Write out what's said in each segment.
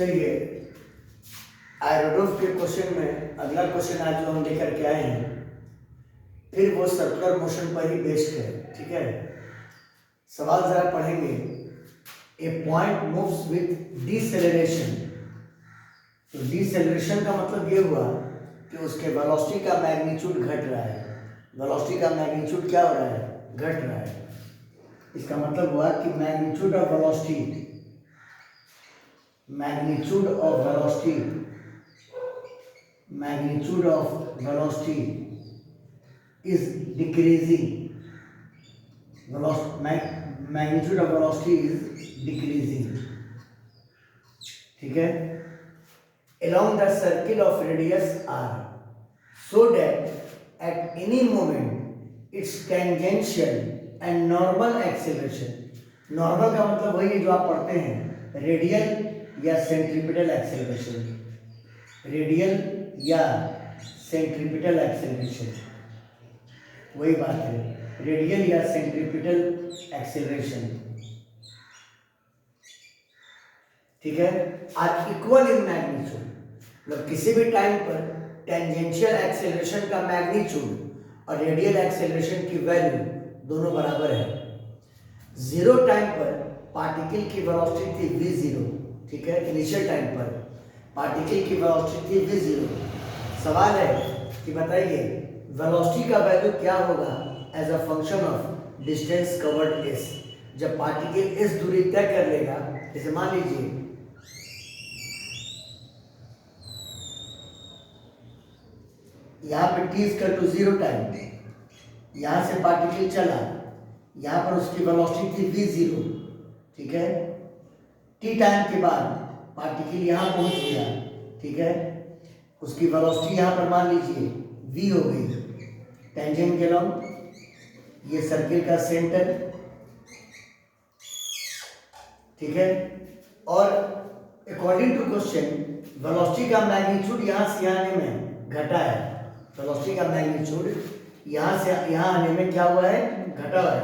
चलिए आयरोडोफ के क्वेश्चन में अगला क्वेश्चन आज जो हम लेकर के आए हैं फिर वो सर्कुलर मोशन पर ही बेस्ड है। ठीक है, सवाल जरा पढ़ेंगे। ए पॉइंट मूव्स विथ डिसेलेरेशन। तो डिसेलेरेशन का मतलब ये हुआ कि उसके वेलोसिटी का मैग्नीट्यूड घट रहा है। वेलोसिटी का मैग्नीट्यूड क्या हो रहा है? घट रहा है। इसका मतलब हुआ कि magnitude of velocity is decreasing. Magnitude of velocity is decreasing. ठीक है, along the circle of radius r, so that at any moment its tangential and normal acceleration. Normal का मतलब वही है जो आप पढ़ते हैं, रेडियल या सेंट्रीपिटल एक्सेलरेशन। रेडियल या सेंट्रीपिटल एक्सेलरेशन, वही बात है, रेडियल या सेंट्रीपिटल एक्सेलरेशन। ठीक है, आर इक्वल इन मैग्नीट्यूड, मतलब किसी भी टाइम पर टेंजेंशियल एक्सेलरेशन का मैग्नीट्यूड और रेडियल एक्सेलरेशन की वैल्यू दोनों बराबर है। जीरो टाइम पर पार्टिकल की वेलोसिटी थी v0। ठीक है, इनिशियल टाइम पर पार्टिकल की वेलोसिटी थी v0। सवाल है कि बताइए वेलोसिटी का वैल्यू क्या होगा as a function of distance covered s। जब पार्टिकल इस दूरी तय कर लेगा, जैसे मान लीजिए यहाँ पे t=0 टाइम, यहाँ से पार्टिकल चला, यहाँ पर उसकी वेलोसिटी थी v0। ठीक है, t टाइम के बाद पार्टिकल यहाँ पहुँच गया। ठीक है, उसकी वेलोसिटी यहाँ पर मान लीजिए v हो गई। टेंजेंट के लॉन्ग ये सर्किल का सेंटर। ठीक है, और अकॉर्डिंग टू क्वेश्चन वेलोसिटी का मैग्नीट्यूड यहाँ से यहाँ आने में घटा है। वेलोसिटी का मैग्नीट्यूड यहाँ से यहाँ आने में क्या हुआ है? घटा हुआ है।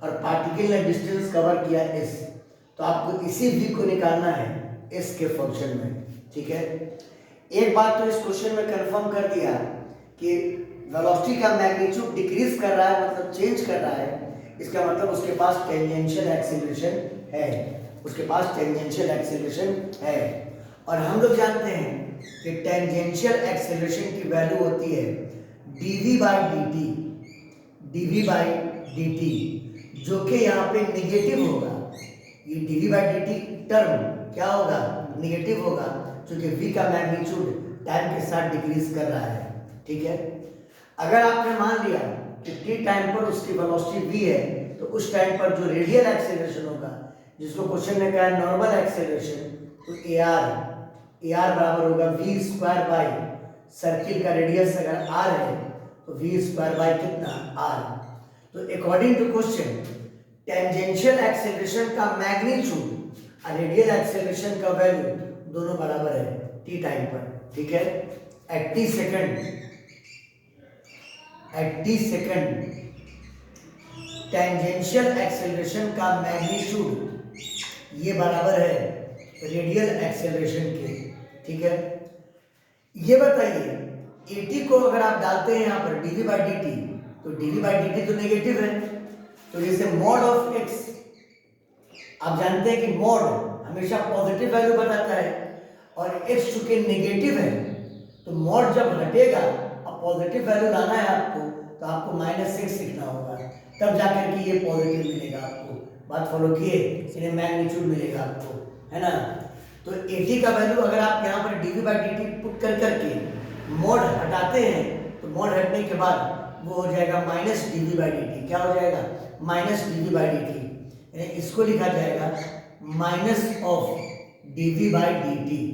और पार्टिकल ने डिस्टेंस कवर किया s, तो आपको इसी v को निकालना है s के फंक्शन में। ठीक है, एक बात तो इस क्वेश्चन में कंफर्म कर दिया कि वेलोसिटी का मैग्नीट्यूड डिक्रीज कर रहा है, मतलब चेंज कर रहा है। इसका मतलब उसके पास टेंजेंशियल एक्सेलरेशन है, उसके पास टेंजेंशियल एक्सेलरेशन है। और हम लोग जानते हैं कि टेंजेंशियल एक्सेलरेशन की वैल्यू होती है dv/dt, जो कि यहाँ पे निगेटिव होगा। ये dv/dt टर्म क्या होगा? निगेटिव होगा, क्योंकि v का मैग्नीट्यूड टाइम के साथ डिक्रीज कर रहा है। ठीक है, अगर आपने मान लिया कि t टाइम पर उसकी वेलोसिटी v है, तो उस टाइम पर जो रेडियल एक्सेलरेशन होगा, जिसको क्वेश्चन ने कहा है नॉर्मल एक्सेलरेशन, तो ar बराबर होगा v² बाई सर्किल का रेडियस अगर r है तो v² बाई कितना? r। तो according to question tangential acceleration का मैग्नीट्यूड और रेडियल एक्सेलरेशन का वैल्यू दोनों बराबर है t टाइम पर। ठीक है, at t second tangential acceleration का मैग्नीट्यूड ये बराबर है रेडियल एक्सेलरेशन के। ठीक है, ये बताइए at को अगर आप डालते हैं यहाँ पर dv/dt, तो dv/dt तो नेगेटिव है। तो जैसे मॉड ऑफ x, आप जानते हैं कि मॉड हमेशा पॉजिटिव वैल्यू बताता है, और x चूंकि नेगेटिव है तो मॉड जब घटेगा और पॉजिटिव वैल्यू लाना है आपको, तो आपको -6 लिखना होगा, तब जाकर के ये पॉजिटिव मिलेगा आपको। बात फॉलो किए, इसलिए मैग्नीट्यूड मिलेगा आपको, है ना। तो at का वैल्यू अगर आप यहाँ पर dv/dt पुट कर करके मॉड हटाते हैं, तो मॉड हटने के बाद वो हो जाएगा -dv/dt। क्या हो जाएगा? -dv/dt, यानी इसको लिखा जाएगा -dv/dt,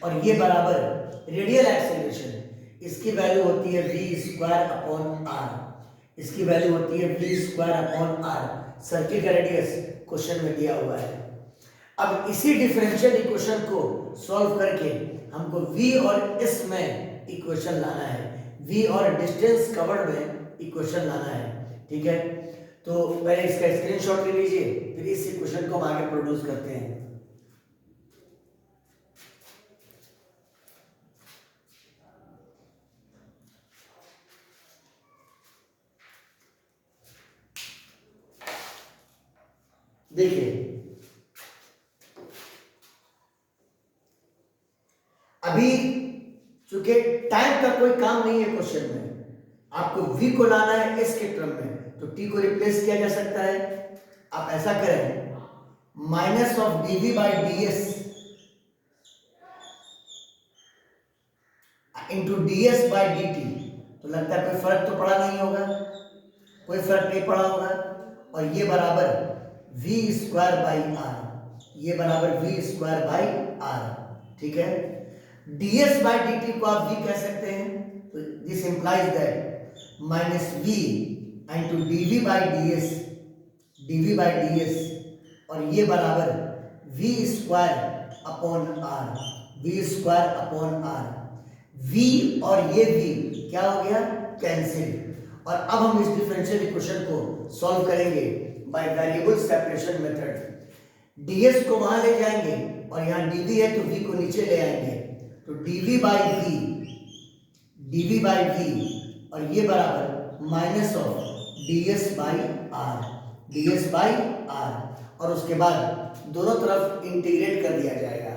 और ये बराबर रेडियल एक्सेलरेशन, इसकी वैल्यू होती है v²/r। इसकी वैल्यू होती है v²/r। सर्किल का रेडियस क्वेश्चन में दिया हुआ है। अब इसी डिफरेंशियल इक्वेशन को सॉल्व करके हमको v और s में इक्वेशन लाना है, v और डिस्टेंस कवर्ड में इक्वेशन लाना है। ठीक है, तो पहले इसका स्क्रीनशॉट ले लीजिए, फिर इस क्वेश्चन को हम आगे प्रोड्यूस करते हैं। देखिए अभी चूंकि टाइम का कोई काम नहीं है क्वेश्चन में, आपको v को लाना है s के टर्म में, तो t को रिप्लेस किया जा सकता है। आप ऐसा करें minus of dv by ds into ds by dt, तो लगता है कोई फर्क तो पड़ा नहीं होगा, कोई फर्क नहीं पड़ा होगा। और ये बराबर v स्क्वायर बाई r, ये बराबर v स्क्वायर बाई r, ठीक है। ds बाई dt को आप v कह सकते हैं, तो this implies that minus v into dv by ds, dv by ds, और ये बराबर v square upon r, v square upon r। v और ये v क्या हो गया, कैंसिल। और अब हम इस डिफरेंशियल इक्वेशन को सॉल्व करेंगे by variable separation method. ds को वहां ले जाएंगे और यहाँ dv है तो v को नीचे ले आएंगे, तो dv बाई v, और ये बराबर minus of ds by r, ds by r, और उसके बाद दोनों तरफ इंटीग्रेट कर दिया जाएगा।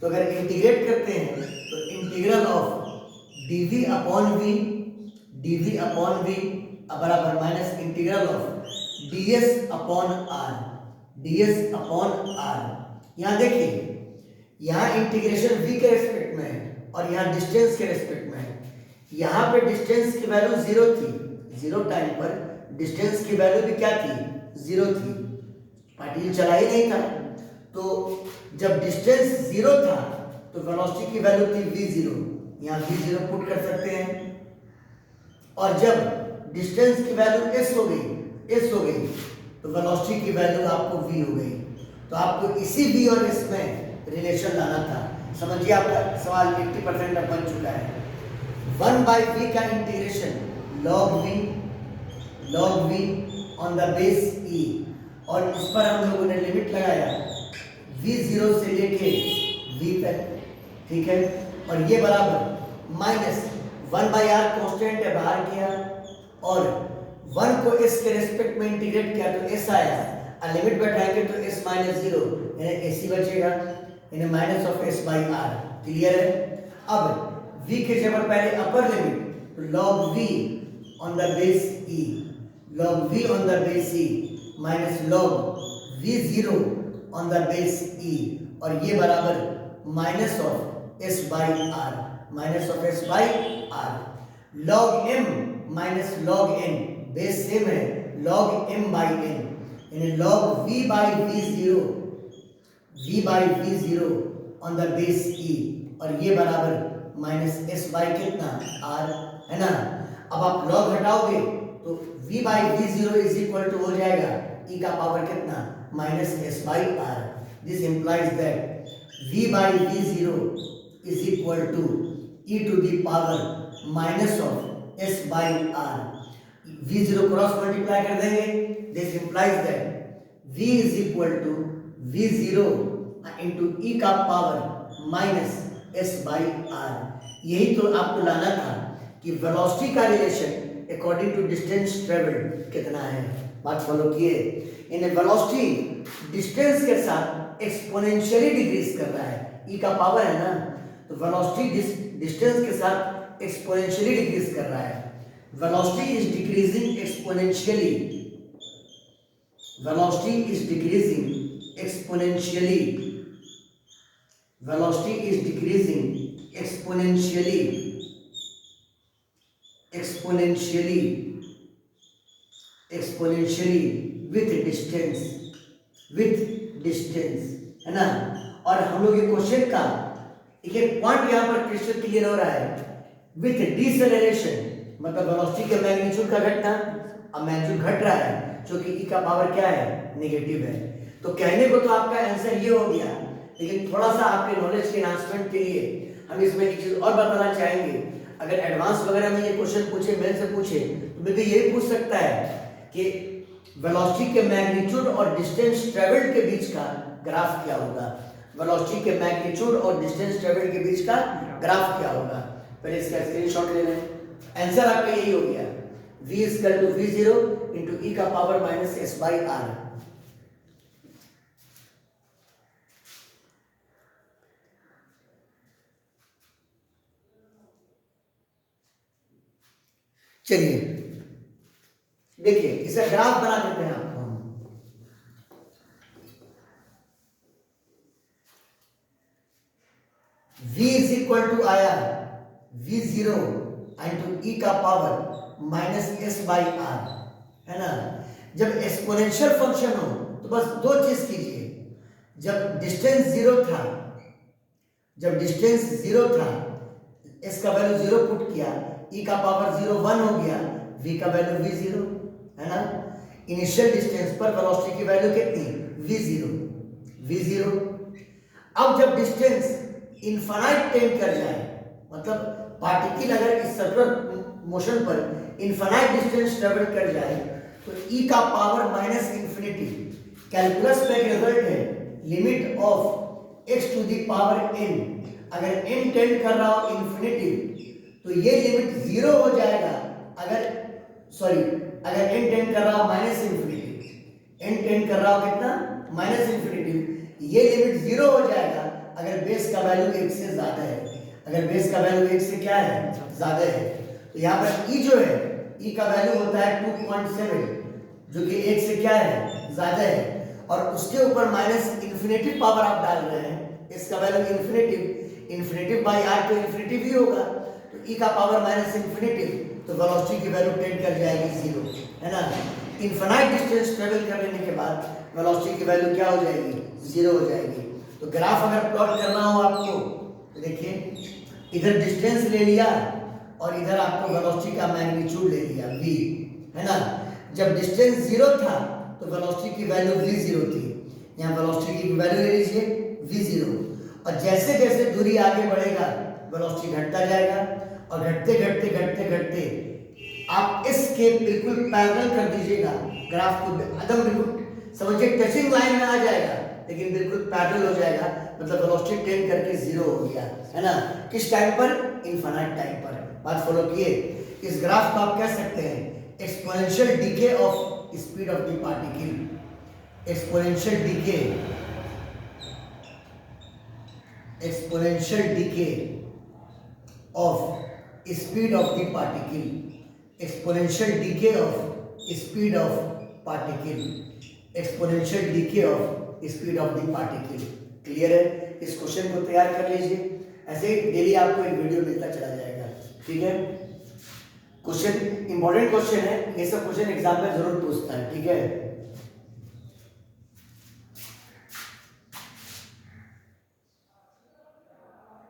तो अगर इंटीग्रेट करते हैं तो integral of dv upon v, dv upon v बराबर minus integral of ds upon r, ds upon r। यहाँ देखिए, यहाँ इंटीग्रेशन v के रेस्पेक्ट में है और यहाँ डिस्टेंस के रेस्पेक्ट में है। यहाँ पे डिस्टेंस की वैल्यू 0 थी, 0 टाइम पर डिस्टेंस की वैल्यू भी क्या थी, 0 थी, पार्टिकल चला ही नहीं था। तो जब डिस्टेंस 0 था तो वेलोसिटी की वैल्यू थी v0, यहाँ v0 पुट कर सकते हैं। और जब डिस्टेंस की वैल्यू s हो गई तो वेलोसिटी की वैल्यू आपको v हो गई। तो आपको इसी v और s में रिलेशन लाना था। समझिए आपका सवाल 80% अब बन चुका है। 1 बाई v का integration log v on the base e, और इस पर हम लोगों ने लिमिट लगाया v0 से लेके v तक, ठीक है। और ये बराबर माइनस 1 बाई r कॉन्स्टेंट है, बाहर किया, और 1 को s के रेस्पेक्ट में इंटीग्रेट किया तो s आया, और लिमिट बैठाएंगे तो s माइनस 0 यानी ac बचेगा, यानी minus of s by r। Clear है। अब v के जगह पहले अपर लिमिट, तो log v on the base e, log v on the base e minus log v0 on the base e, और ये बराबर minus of s by r, minus of s by r। log m minus log n, base same है, log m by n, यानी log v by v0 on the base e, और ये बराबर minus s by कितना, r, है ना। अब आप log हटाओगे तो v by v0 is equal to हो जाएगा e का पावर कितना, minus s by r। This implies that v by v0 is equal to e to the power minus of s by r। v0 cross multiply कर देंगे, this implies that v is equal to v0 into e का power minus s by r। यही तो आपको लाना था कि velocity का relation according to distance travelled कितना है। बात फॉलो किए। इन वेलोसिटी डिस्टेंस के साथ एक्सपोनेंशियली डिक्रीज कर रहा है, e का पावर है ना, तो वेलोसिटी डिस्टेंस के साथ एक्सपोनेंशियली डिक्रीज कर रहा है। Velocity is decreasing exponentially, velocity is decreasing exponentially, velocity is decreasing exponentially with distance, है ना। और हम लोग ये क्वेश्चन का एक पॉइंट यहाँ पर क्रिस्टल क्लियर हो रहा है, विथ डिसेलेरेशन, मतलब वेलोसिटी के मैग्नीट्यूड का घटना, अब मैग्नीट्यूड घट रहा है क्योंकि e का पावर क्या है, नेगेटिव है। तो कहने को तो आपका आंसर ये हो गया, लेकिन थोड़ा सा आपके नॉलेज के एनहांसमेंट के लिए हम इसमें एक चीज और बताना चाहेंगे। अगर एडवांस वगैरह में ये क्वेश्चन पूछे, मेल से पूछे, तो मैं तो यही पूछ सकता है कि वेलोसिटी के मैग्नीट्यूड और डिस्टेंस ट्रेवल्ड के बीच का ग्राफ क्या होगा? वेलोसिटी के मैग्नीट्यूड और डिस्टेंस ट्रेवल्ड के बीच का ग्राफ क्या होगा? पहले इसका स्क्रीनशॉट ले लें। आंसर आपका यही हो गया, v equal to v0 into e का power minus s by r। चलिए देखिए इसका ग्राफ बना देते हैं आपको हम। v इज इक्वल टू आया v0 इंटू e का power minus s by r, है ना। जब एक्सपोनेंशियल फंक्शन हो तो बस दो चीज कीजिए, जब डिस्टेंस जीरो था, जब डिस्टेंस जीरो था s का वैल्यू जीरो पुट किया, e का पावर 0 1 हो गया, v का वैल्यू v0, है ना। इनिशियल डिस्टेंस पर वेलोसिटी की वैल्यू कितनी? v0। अब जब डिस्टेंस इनफाइनाइट टेंड कर जाए, मतलब पार्टिकल अगर इस सर्कुलर मोशन पर इनफाइनाइट डिस्टेंस ट्रेवल कर जाए तो e का पावर माइनस इंफिनिटी, कैलकुलस में रिजल्ट है limit of x to the power n, अगर n टेंड कर रहा हो इंफिनिटी तो ये लिमिट जीरो हो जाएगा, अगर n टेंड कर रहा हो माइनस इंफिनिटी, n टेंड कर रहा हो कितना? माइनस इंफिनिटी, ये लिमिट जीरो हो जाएगा अगर बेस का वैल्यू 1 से ज्यादा है, अगर बेस का वैल्यू 1 से क्या है? ज्यादा है। तो यहाँ पर e जो है, e का वैल्यू होता है 2.7 जो कि 1 से क्या है? ज्यादा है, और उसके ऊपर माइनस इन्फिनेटिव पावर आप डाल रहे हैं, इसका वैल्यू इन्फिनेटिव बाई r तो इन्फिनेटिव ही होगा, तो e का पावर माइनस इन्फिनेटिव, तो वेलोसिटी की वैल्यू टेंड कर जाएगी 0, है ना। इनफाइनाइट डिस्टेंस ट्रेवल कर लेने के बाद वेलोसिटी की वैल्यू क्या हो जाएगी? 0 हो जाएगी। तो ग्राफ अगर प्लॉट करना हो आपको तो देखिए, इधर डिस्टेंस ले लिया और इधर आपको वेलोसिटी का मैग्नीट्यूड ले लिया v, है ना। जब डिस्टेंस 0 था तो वेलोसिटी की वैल्यू v0 थी, यहाँ वेलोसिटी की वैल्यू ले लीजिए v0, और जैसे जैसे दूरी आगे बढ़ेगा वेलोसिटी घटता जाएगा, और घटते घटते घटते घटते आप इसके बिल्कुल पैरेलल कर दीजिएगा ग्राफ को, एकदम बिल्कुल समझिए टचिंग लाइन में आ जाएगा, लेकिन बिल्कुल पैरेलल हो जाएगा, मतलब वेलोसिटी टेंड करके 0 हो गया, है ना। किस टाइम पर? इनफाइनाइट टाइम पर। बात फॉलो किए। इस ग्राफ को आप कह सकते हैं exponential decay of speed of the particle, exponential decay of speed of the particle, exponential decay of speed of particle, exponential decay of speed of the particle। Clear है? इस क्वेश्चन को तैयार कर लीजिए, ऐसे डेली आपको एक वीडियो मिलता चला जाएगा, ठीक है। क्वेश्चन इंपॉर्टेंट क्वेश्चन है, ये सब क्वेश्चन एग्जाम में जरूर पूछता है, ठीक है।